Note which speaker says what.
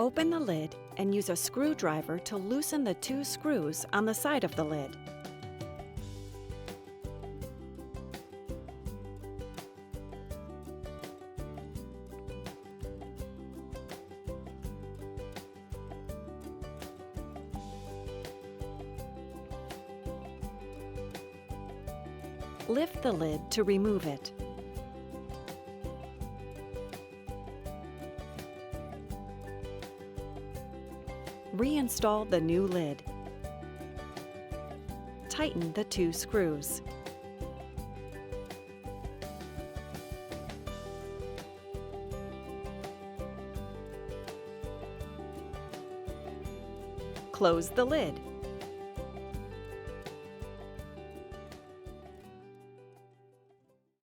Speaker 1: Open the lid and use a screwdriver to loosen the 2 screws on the side of the lid. Lift the lid to remove it. Reinstall the new lid. Tighten the 2 screws. Close the lid.